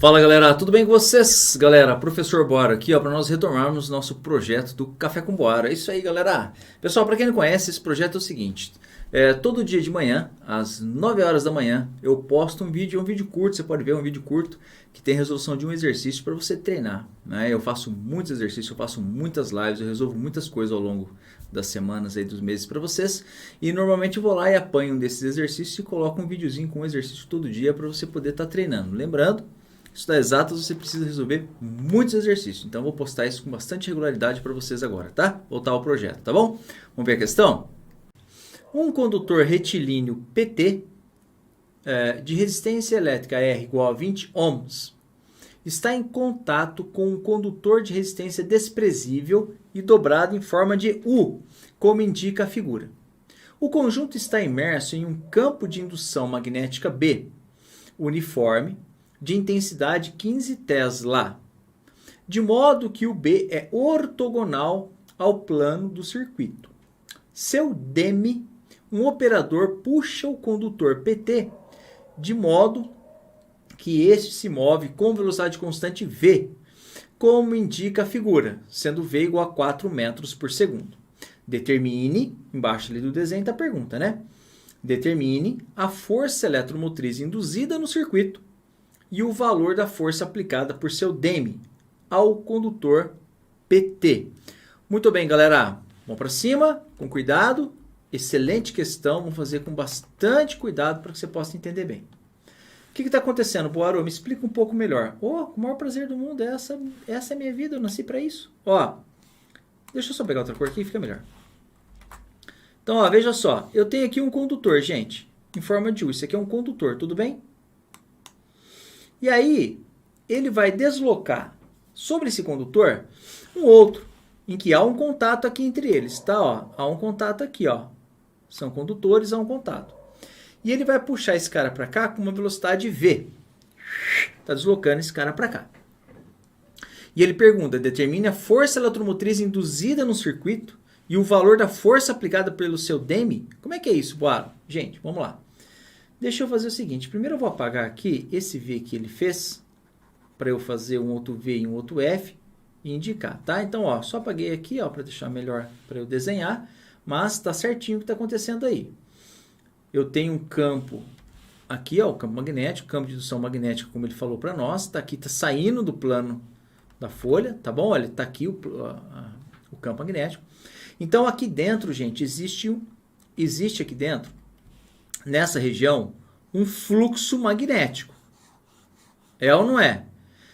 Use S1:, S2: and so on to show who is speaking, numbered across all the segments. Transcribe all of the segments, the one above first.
S1: Fala galera, tudo bem com vocês? Galera, professor Boara aqui para nós retomarmos nosso projeto do Café com Boara. É isso aí galera. Pessoal, para quem não conhece, esse projeto é o seguinte. Todo dia de manhã, às 9 horas da manhã, eu posto um vídeo curto. Você pode ver um vídeo curto que tem resolução de um exercício para você treinar, né? Eu faço muitos exercícios, eu faço muitas lives, eu resolvo muitas coisas ao longo das semanas aí, dos meses para vocês. E normalmente eu vou lá e apanho um desses exercícios e coloco um videozinho com um exercício todo dia para você poder estar treinando. Lembrando, estudar exatas você precisa resolver muitos exercícios. Então eu vou postar isso com bastante regularidade para vocês agora, tá? Voltar ao projeto, tá bom? Vamos ver a questão? Um condutor retilíneo PT de resistência elétrica R igual a 20 ohms está em contato com um condutor de resistência desprezível e dobrado em forma de U, como indica a figura. O conjunto está imerso em um campo de indução magnética B, uniforme, de intensidade 15 Tesla, de modo que o B é ortogonal ao plano do circuito. Seu DEME, um operador puxa o condutor PT de modo que este se move com velocidade constante V, como indica a figura, sendo V igual a 4 metros por segundo. Determine, embaixo ali do desenho está a pergunta, né? Determine a força eletromotriz induzida no circuito e o valor da força aplicada por seu DEME ao condutor PT. Muito bem, galera. Vamos para cima, com cuidado. Excelente questão. Vamos fazer com bastante cuidado para que você possa entender bem. O que está acontecendo, Boaro? Me explica um pouco melhor. Com o maior prazer do mundo. Essa é a minha vida. Eu nasci para isso. Deixa eu só pegar outra cor aqui, fica melhor. Então, veja só. Eu tenho aqui um condutor, gente, em forma de U. Isso aqui é um condutor, tudo bem? E aí, ele vai deslocar sobre esse condutor um outro, em que há um contato aqui entre eles, tá? Há um contato aqui, ó. São condutores, há um contato. E ele vai puxar esse cara para cá com uma velocidade V. Está deslocando esse cara para cá. E ele pergunta, determine a força eletromotriz induzida no circuito e o valor da força aplicada pelo seu DEME. Como é que é isso, Boaro? Gente, vamos lá. Deixa eu fazer o seguinte, primeiro eu vou apagar aqui esse V que ele fez, para eu fazer um outro V e um outro F e indicar, tá? Então, só apaguei aqui, para deixar melhor para eu desenhar, mas está certinho o que está acontecendo aí. Eu tenho um campo aqui, o campo magnético, campo de indução magnética, como ele falou para nós, está aqui, está saindo do plano da folha, tá bom? Olha, está aqui o campo magnético. Então, aqui dentro, gente, existe aqui dentro, nessa região, um fluxo magnético. É ou não é?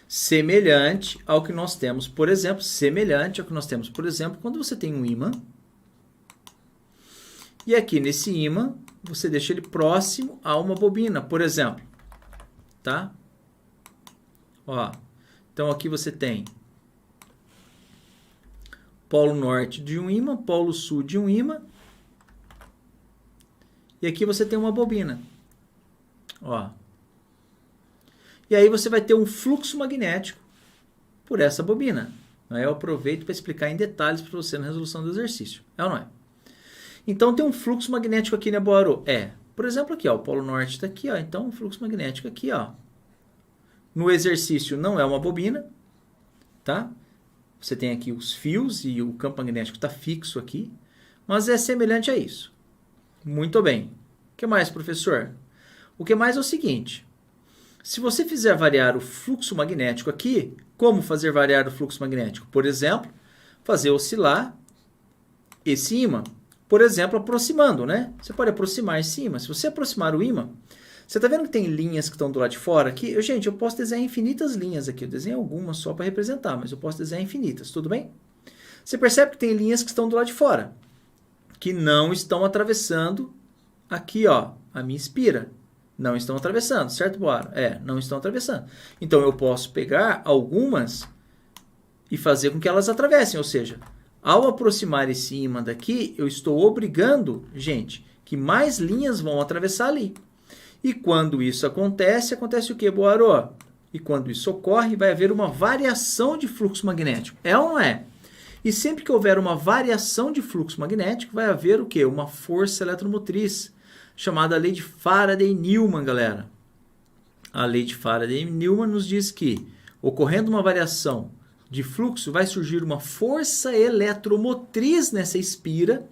S1: Semelhante ao que nós temos, por exemplo, quando você tem um ímã. E aqui nesse ímã, você deixa ele próximo a uma bobina, por exemplo. Tá? Então aqui você tem polo norte de um ímã, polo sul de um ímã. E aqui você tem uma bobina. E aí você vai ter um fluxo magnético por essa bobina. Eu aproveito para explicar em detalhes para você na resolução do exercício. É ou não é? Então tem um fluxo magnético aqui, né, Boaro? Por exemplo, aqui, o polo norte está aqui, então um fluxo magnético aqui, No exercício não é uma bobina, tá? Você tem aqui os fios e o campo magnético está fixo aqui, mas é semelhante a isso. Muito bem. O que mais, professor? O que mais é o seguinte. Se você fizer variar o fluxo magnético aqui, como fazer variar o fluxo magnético? Por exemplo, fazer oscilar esse ímã. Por exemplo, aproximando, né? Você pode aproximar esse ímã. Se você aproximar o ímã, você está vendo que tem linhas que estão do lado de fora aqui? Eu posso desenhar infinitas linhas aqui. Eu desenho algumas só para representar, mas eu posso desenhar infinitas, tudo bem? Você percebe que tem linhas que estão do lado de fora, que não estão atravessando aqui, a minha espira. Não estão atravessando, certo, Boaro? Não estão atravessando. Então, eu posso pegar algumas e fazer com que elas atravessem. Ou seja, ao aproximar esse ímã daqui, eu estou obrigando, gente, que mais linhas vão atravessar ali. E quando isso acontece o quê, Boaro? E quando isso ocorre, vai haver uma variação de fluxo magnético. É ou não é? E sempre que houver uma variação de fluxo magnético, vai haver o quê? Uma força eletromotriz, chamada lei de Faraday-Newman, galera. a lei de Faraday-Newman nos diz que, ocorrendo uma variação de fluxo, vai surgir uma força eletromotriz nessa espira,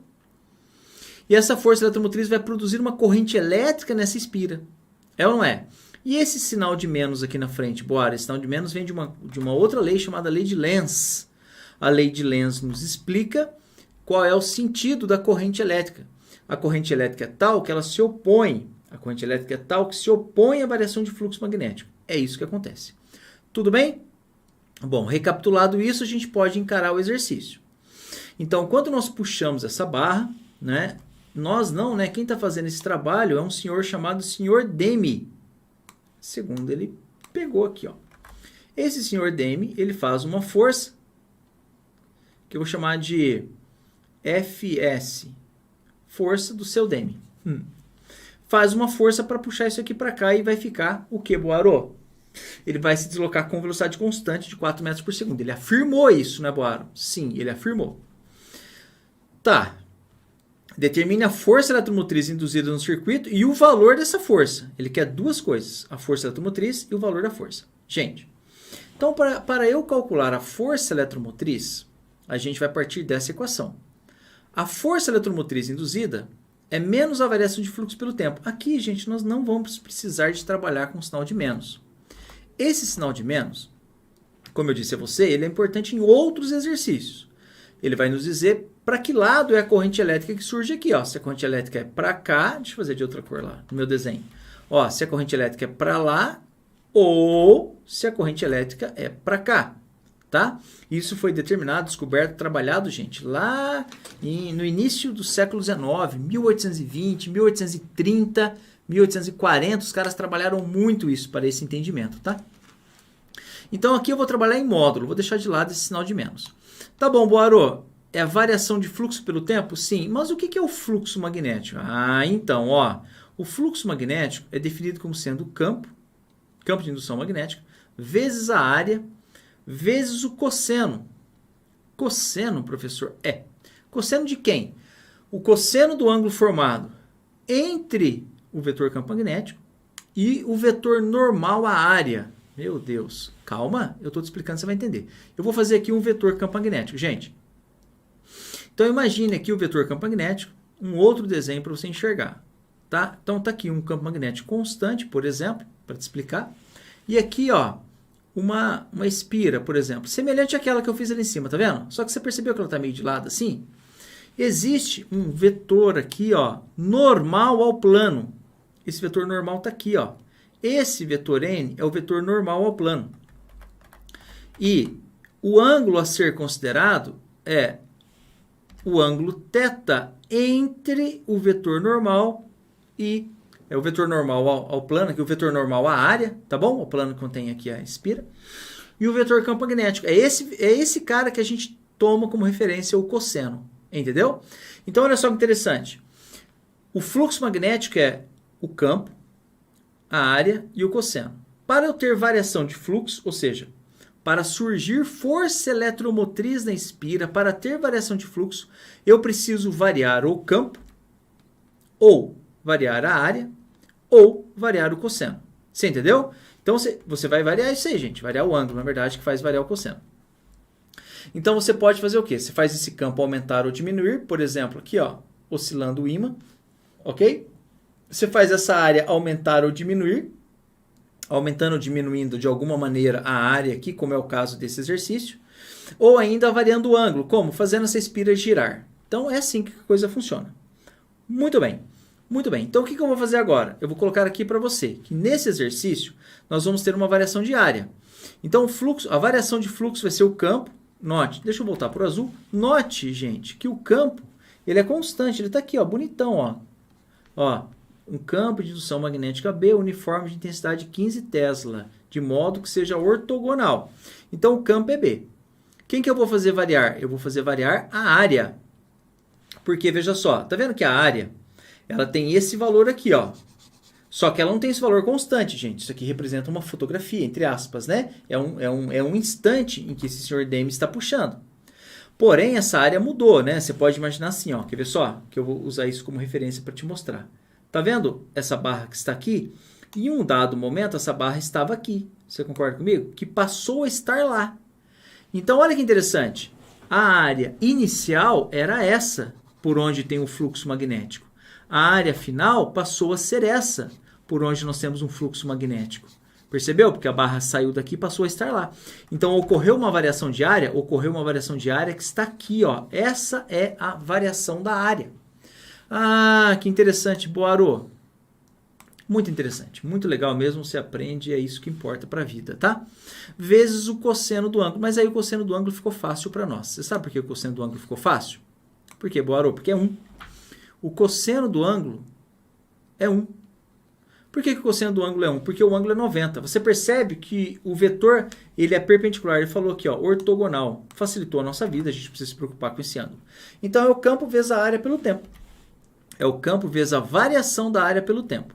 S1: e essa força eletromotriz vai produzir uma corrente elétrica nessa espira. É ou não é? E esse sinal de menos aqui na frente, Boara, esse sinal de menos vem de uma outra lei chamada lei de Lenz. A lei de Lenz nos explica qual é o sentido da corrente elétrica. A corrente elétrica é tal que ela se opõe. A corrente elétrica é tal que se opõe à variação de fluxo magnético. É isso que acontece. Tudo bem? Bom, recapitulado isso, a gente pode encarar o exercício. Então, quando nós puxamos essa barra, né? Nós não, né? Quem está fazendo esse trabalho é um senhor chamado Sr. Demy. Segundo ele pegou aqui, ó. Esse Sr. Demy, ele faz uma força que eu vou chamar de Fs, força do seu Demy. Faz uma força para puxar isso aqui para cá e vai ficar o que, Boaro? Ele vai se deslocar com velocidade constante de 4 metros por segundo. Ele afirmou isso, né, Boaro? Sim, ele afirmou. Tá. Determine a força eletromotriz induzida no circuito e o valor dessa força. Ele quer duas coisas, a força eletromotriz e o valor da força. Gente, então para eu calcular a força eletromotriz, a gente vai partir dessa equação. A força eletromotriz induzida é menos a variação de fluxo pelo tempo. Aqui, gente, nós não vamos precisar de trabalhar com o sinal de menos. Esse sinal de menos, como eu disse a você, ele é importante em outros exercícios. Ele vai nos dizer para que lado é a corrente elétrica que surge aqui. Ó. Se a corrente elétrica é para cá, deixa eu fazer de outra cor lá no meu desenho. Ó, se a corrente elétrica é para lá ou se a corrente elétrica é para cá. Tá? Isso foi determinado, descoberto, trabalhado, gente, lá no início do século XIX, 1820, 1830, 1840, os caras trabalharam muito isso para esse entendimento, tá? Então aqui eu vou trabalhar em módulo, vou deixar de lado esse sinal de menos. Tá bom, Boaro, é a variação de fluxo pelo tempo? Sim, mas o que é o fluxo magnético? Ah, então, ó, o fluxo magnético é definido como sendo o campo de indução magnética, vezes a área, vezes o cosseno. Cosseno, professor? É. Cosseno de quem? O cosseno do ângulo formado entre o vetor campo magnético e o vetor normal à área. Meu Deus. Calma, eu estou te explicando, você vai entender. Eu vou fazer aqui um vetor campo magnético, gente. Então, imagine aqui o vetor campo magnético, um outro desenho para você enxergar. Tá? Então, está aqui um campo magnético constante, por exemplo, para te explicar. E aqui, ó, uma espira, por exemplo, semelhante àquela que eu fiz ali em cima, tá vendo? Só que você percebeu que ela está meio de lado assim? Existe um vetor aqui, ó, normal ao plano. Esse vetor normal está aqui, ó. Esse vetor n é o vetor normal ao plano. E o ângulo a ser considerado é o ângulo θ entre o vetor normal e o vetor normal ao plano, aqui o vetor normal à área, tá bom? O plano contém aqui a espira. E o vetor campo magnético. É esse cara que a gente toma como referência o cosseno. Entendeu? Então, olha só que interessante. O fluxo magnético é o campo, a área e o cosseno. Para eu ter variação de fluxo, ou seja, para surgir força eletromotriz na espira, para ter variação de fluxo, eu preciso variar o campo, ou variar a área, ou variar o cosseno. Você entendeu? Então, você vai variar isso aí, gente. Variar o ângulo, na verdade, que faz variar o cosseno. Então, você pode fazer o quê? Você faz esse campo aumentar ou diminuir, por exemplo, aqui, ó, oscilando o ímã, ok? Você faz essa área aumentar ou diminuir, aumentando ou diminuindo de alguma maneira a área aqui, como é o caso desse exercício, ou ainda variando o ângulo, como? Fazendo essa espira girar. Então, é assim que a coisa funciona. Muito bem. Muito bem. Então, o que eu vou fazer agora? Eu vou colocar aqui para você que nesse exercício nós vamos ter uma variação de área. Então, a variação de fluxo vai ser o campo. Note, deixa eu voltar para o azul. Note, gente, que o campo ele é constante. Ele está aqui, ó, bonitão. Ó, um campo de indução magnética B, uniforme de intensidade 15 Tesla, de modo que seja ortogonal. Então, o campo é B. Quem que eu vou fazer variar? Eu vou fazer variar a área. Porque, veja só, tá vendo que a área ela tem esse valor aqui, ó. Só que ela não tem esse valor constante, gente. Isso aqui representa uma fotografia, entre aspas, né? É um instante em que esse Sr. Demy está puxando. Porém, essa área mudou, né? Você pode imaginar assim, ó. Quer ver só? Que eu vou usar isso como referência para te mostrar. Tá vendo essa barra que está aqui? Em um dado momento, essa barra estava aqui. Você concorda comigo? Que passou a estar lá. Então, olha que interessante. A área inicial era essa, por onde tem o fluxo magnético. A área final passou a ser essa, por onde nós temos um fluxo magnético. Percebeu? Porque a barra saiu daqui e passou a estar lá. Então, ocorreu uma variação de área que está aqui, ó. Essa é a variação da área. Ah, que interessante, Boaro. Muito interessante, muito legal mesmo, você aprende, é isso que importa para a vida, tá? Vezes o cosseno do ângulo, mas aí o cosseno do ângulo ficou fácil para nós. Você sabe por que o cosseno do ângulo ficou fácil? Por quê, Boaro? Porque é 1. O cosseno do ângulo é 1. Por que o cosseno do ângulo é 1? Porque o ângulo é 90. Você percebe que o vetor ele é perpendicular. Ele falou aqui, ó, ortogonal. Facilitou a nossa vida, a gente precisa se preocupar com esse ângulo. Então é o campo vezes a área pelo tempo. É o campo vezes a variação da área pelo tempo.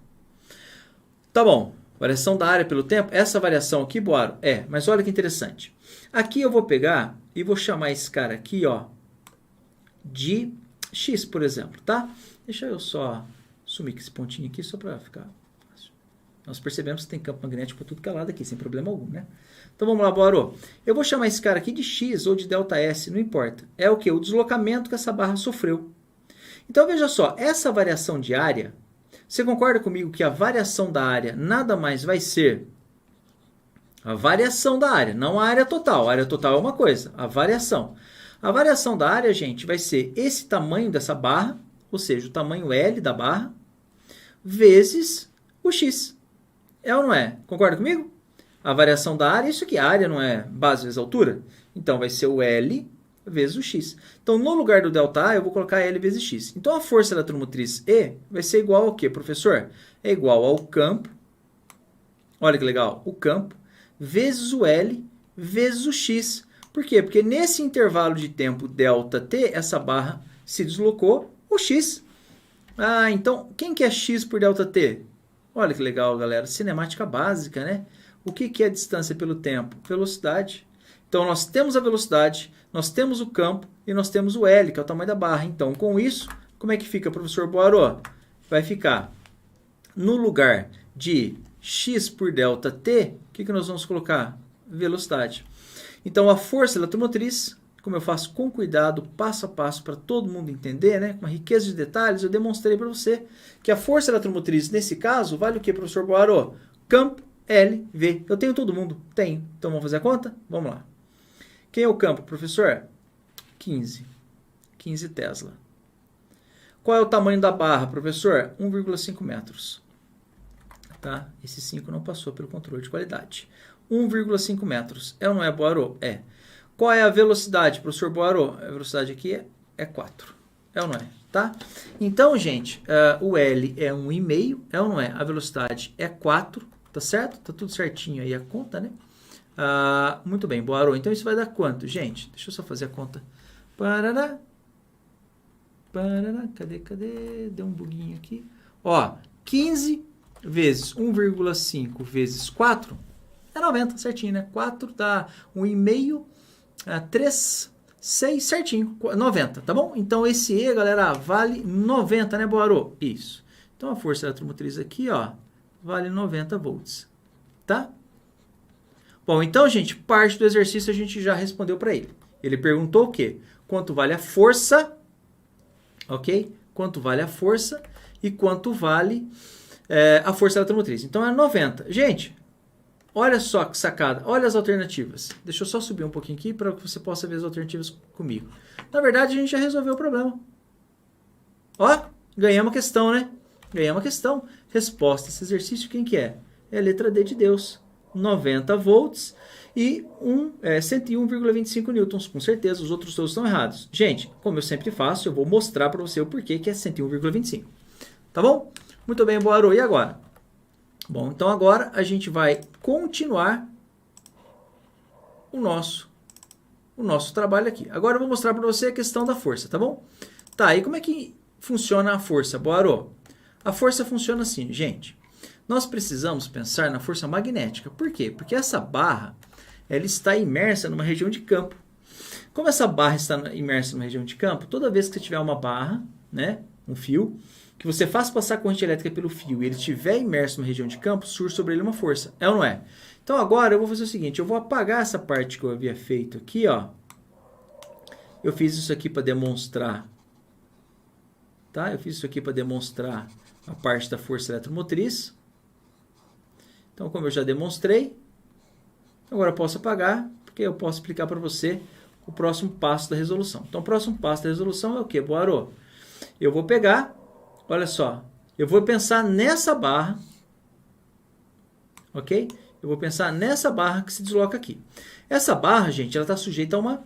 S1: Tá bom, variação da área pelo tempo, essa variação aqui, Boaro, mas olha que interessante. Aqui eu vou pegar e vou chamar esse cara aqui, ó, de x, por exemplo, tá? Deixa eu só sumir com esse pontinho aqui, só para ficar fácil. Nós percebemos que tem campo magnético para tudo que é lado aqui, sem problema algum, né? Então vamos lá, Boaro. Eu vou chamar esse cara aqui de x ou de ΔS, não importa. É o quê? O deslocamento que essa barra sofreu. Então veja só, essa variação de área... Você concorda comigo que a variação da área nada mais vai ser a variação da área, não a área total. A área total é uma coisa, a variação. A variação da área, gente, vai ser esse tamanho dessa barra, ou seja, o tamanho L da barra, vezes o x. É ou não é? Concorda comigo? A variação da área, isso aqui, a área não é base vezes altura? Então vai ser o L vezes o x. Então, no lugar do ΔA, eu vou colocar L vezes x. Então, a força eletromotriz E vai ser igual ao quê, professor? É igual ao campo, olha que legal, o campo, vezes o L, vezes o x. Por quê? Porque nesse intervalo de tempo ΔT, essa barra se deslocou o x. Ah, então, quem que é x por ΔT? Olha que legal, galera, cinemática básica, né? O que é a distância pelo tempo? Velocidade. Então, nós temos a velocidade, nós temos o campo e nós temos o L, que é o tamanho da barra. Então, com isso, como é que fica, professor Boaro? Vai ficar, no lugar de x por ΔT, o que nós vamos colocar? Velocidade. Então, a força eletromotriz, como eu faço com cuidado, passo a passo, para todo mundo entender, né? Com uma riqueza de detalhes, eu demonstrei para você que a força eletromotriz, nesse caso, vale o que, professor Boaro? Campo LV. Eu tenho todo mundo? Tenho. Então, vamos fazer a conta? Vamos lá. Quem é o campo, professor? 15. 15 Tesla. Qual é o tamanho da barra, professor? 1,5 metros. Tá? Esse 5 não passou pelo controle de qualidade. 1,5 metros. É ou não é, Boaro? É. Qual é a velocidade, professor Boaro? A velocidade aqui é 4. É ou não é? Tá? Então, gente, o L é 1,5. É ou não é? A velocidade é 4. Tá certo? Tá tudo certinho aí a conta, né? Muito bem, Boaro. Então isso vai dar quanto? Gente, deixa eu só fazer a conta. Parará. Parará. Cadê? Deu um buguinho aqui. Ó, 15 vezes 1,5 vezes 4 é 90, certinho, né? 4 dá 1,5, 3, 6, certinho. 90, tá bom? Então esse E, galera, vale 90, né, Boaro? Isso. Então a força eletromotriz aqui, ó, vale 90 volts. Tá? Bom, então, gente, parte do exercício a gente já respondeu para ele. Ele perguntou o quê? Quanto vale a força, ok? Quanto vale a força e quanto vale a força eletromotriz. Então, é 90. Gente, olha só que sacada. Olha as alternativas. Deixa eu só subir um pouquinho aqui para que você possa ver as alternativas comigo. Na verdade, a gente já resolveu o problema. Ó, ganhamos a questão, né? Ganhamos a questão. Resposta a esse exercício, quem que é? É a letra D de Deus. 90 volts e 101,25 newtons. Com certeza, os outros todos estão errados. Gente, como eu sempre faço, eu vou mostrar para você o porquê que é 101,25. Tá bom? Muito bem, Boaro. E agora? Bom, então agora a gente vai continuar o nosso trabalho aqui. Agora eu vou mostrar para você a questão da força, tá bom? Tá, e como é que funciona a força, Boaro? A força funciona assim, gente. Nós precisamos pensar na força magnética. Por quê? Porque essa barra ela está imersa numa região de campo. Como essa barra está imersa numa região de campo, toda vez que você tiver uma barra, né, um fio, que você faz passar a corrente elétrica pelo fio e ele estiver imerso numa região de campo, surge sobre ele uma força. É ou não é? Então agora eu vou fazer o seguinte, eu vou apagar essa parte que eu havia feito aqui, ó. Eu fiz isso aqui para demonstrar, tá? Eu fiz isso aqui para demonstrar a parte da força eletromotriz. Então, como eu já demonstrei, agora eu posso apagar, porque eu posso explicar para você o próximo passo da resolução. Então, o próximo passo da resolução é o que, Boaro? Eu vou pegar, olha só, eu vou pensar nessa barra, ok? Eu vou pensar nessa barra que se desloca aqui. Essa barra, gente, ela está sujeita a uma...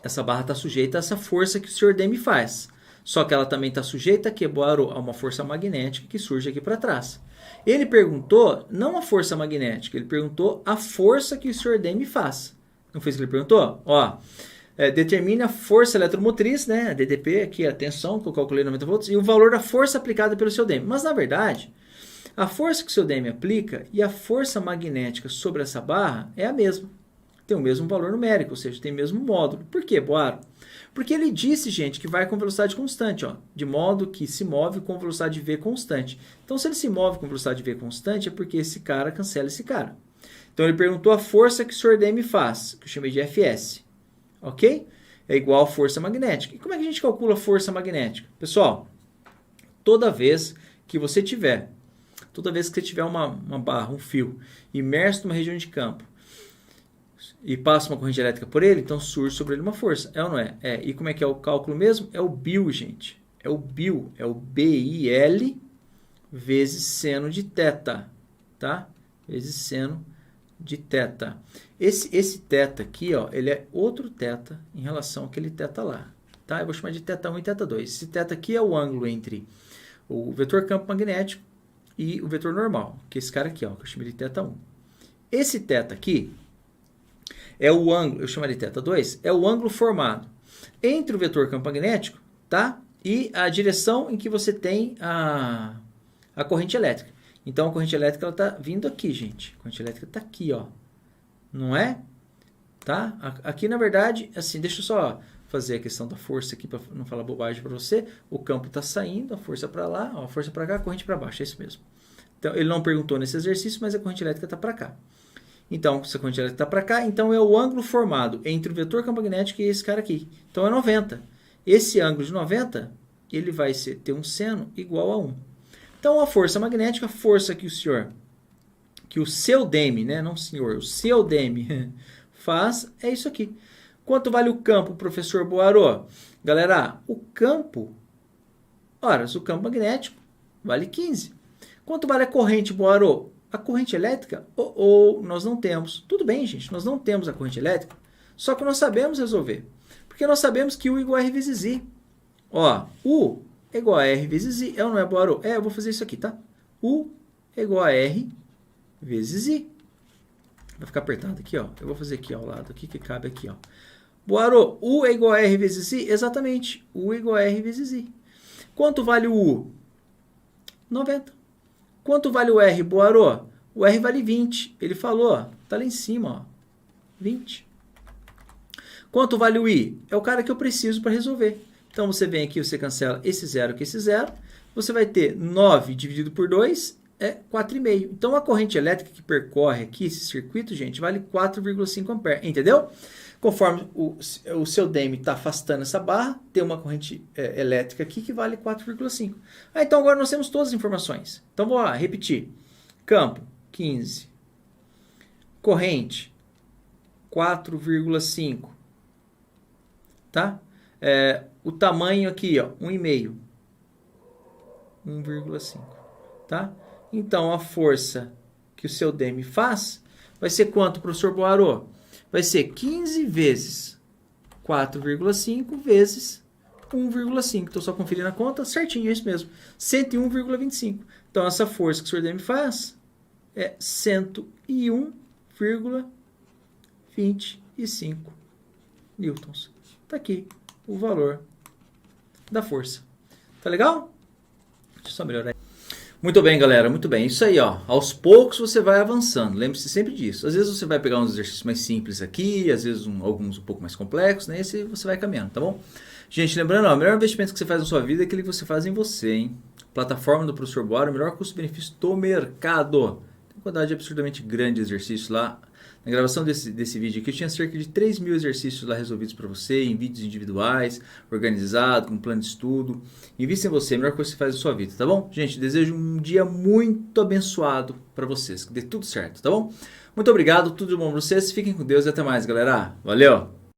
S1: Essa barra está sujeita a essa força que o Sr. Demme faz. Só que ela também está sujeita aqui, Boaro, a uma força magnética que surge aqui para trás. Ele perguntou, não a força magnética, ele perguntou a força que o Sr. Demme faz. Não foi isso que ele perguntou? Ó, determine a força eletromotriz, né? A DDP, aqui a tensão, que eu calculei 90 volts, e o valor da força aplicada pelo seu Demme. Mas, na verdade, a força que o seu Demme aplica e a força magnética sobre essa barra é a mesma. Tem o mesmo valor numérico, ou seja, tem o mesmo módulo. Por quê, Boaro? Porque ele disse, gente, que vai com velocidade constante, ó, de modo que se move com velocidade v constante. Então, se ele se move com velocidade v constante, é porque esse cara cancela esse cara. Então, ele perguntou a força que o Sr. Demme faz, que eu chamei de Fs. Ok? É igual a força magnética. E como é que a gente calcula a força magnética? Pessoal, toda vez que você tiver uma barra, um fio, imerso numa região de campo, e passa uma corrente elétrica por ele, então surge sobre ele uma força. É ou não é? É. E como é que é o cálculo mesmo? É o BIL, gente. É o BIL. É o BIL vezes seno de θ. Tá? Vezes seno de θ. Esse θ aqui, ó, ele é outro θ em relação àquele θ lá. Tá? Eu vou chamar de θ1 e θ2. Esse θ aqui é o ângulo entre o vetor campo magnético e o vetor normal, que é esse cara aqui, ó, que eu chamei de θ1. Esse θ aqui é o ângulo, eu chamaria de θ2, é o ângulo formado entre o vetor campo magnético, tá? E a direção em que você tem a corrente elétrica. Então, a corrente elétrica está vindo aqui, gente. A corrente elétrica está aqui, ó. Não é? Tá? Aqui, na verdade, assim, deixa eu só fazer a questão da força aqui, para não falar bobagem para você. O campo está saindo, a força para lá, ó, a força para cá, a corrente para baixo, é isso mesmo. Então, ele não perguntou nesse exercício, mas a corrente elétrica está para cá. Então, se a corrente elétrica está para cá, então é o ângulo formado entre o vetor campo magnético e esse cara aqui. Então, é 90. Esse ângulo de 90, ele vai ter um seno igual a 1. Então, a força magnética, a força que o seu Demme, né? Não o senhor, o seu Demme faz, é isso aqui. Quanto vale o campo, professor Boaro? Galera, o campo magnético vale 15. Quanto vale a corrente, Boaro? A corrente elétrica, nós não temos. Tudo bem, gente, nós não temos a corrente elétrica, só que nós sabemos resolver. Porque nós sabemos que U é igual a R vezes I. Ó, U é igual a R vezes I. É ou não é, Boaro? É, eu vou fazer isso aqui, tá? U é igual a R vezes I. Vai ficar apertado aqui, ó. Eu vou fazer aqui ao lado, aqui que cabe aqui, ó. Boaro, U é igual a R vezes I? Exatamente. U é igual a R vezes I. Quanto vale o U? 90. Quanto vale o R, Boaro? O R vale 20. Ele falou, ó, tá lá em cima, ó. 20. Quanto vale o I? É o cara que eu preciso para resolver. Então, você vem aqui, você cancela esse zero com esse zero. Você vai ter 9 dividido por 2 é 4,5. Então, a corrente elétrica que percorre aqui esse circuito, gente, vale 4,5 ampere. Entendeu? Conforme o seu Demme está afastando essa barra, tem uma corrente elétrica aqui que vale 4,5. Então, agora nós temos todas as informações. Então, vou lá, repetir. Campo, 15. Corrente, 4,5. Tá? O tamanho aqui, ó, 1,5. 1,5. Tá? Então, a força que o seu Demme faz vai ser quanto, professor Boaro? Vai ser 15 vezes 4,5 vezes 1,5. Estou só conferindo a conta, certinho, é isso mesmo. 101,25. Então, essa força que o Sr. Demme faz é 101,25 newtons. Está aqui o valor da força. Tá legal? Deixa eu só melhorar. Muito bem, galera, muito bem. Isso aí, ó. Aos poucos você vai avançando. Lembre-se sempre disso. Às vezes você vai pegar uns exercícios mais simples aqui, às vezes alguns um pouco mais complexos, né? E você vai caminhando, tá bom? Gente, lembrando, ó, o melhor investimento que você faz na sua vida é aquele que você faz em você, hein? Plataforma do Professor Bora, o melhor custo-benefício do mercado. Tem uma quantidade absurdamente grande de exercícios lá. Na gravação desse vídeo aqui, eu tinha cerca de 3.000 exercícios lá resolvidos para você, em vídeos individuais, organizado, com plano de estudo. Invista em você, a melhor coisa que você faz na sua vida, tá bom? Gente, desejo um dia muito abençoado para vocês, que dê tudo certo, tá bom? Muito obrigado, tudo de bom para vocês, fiquem com Deus e até mais, galera. Valeu!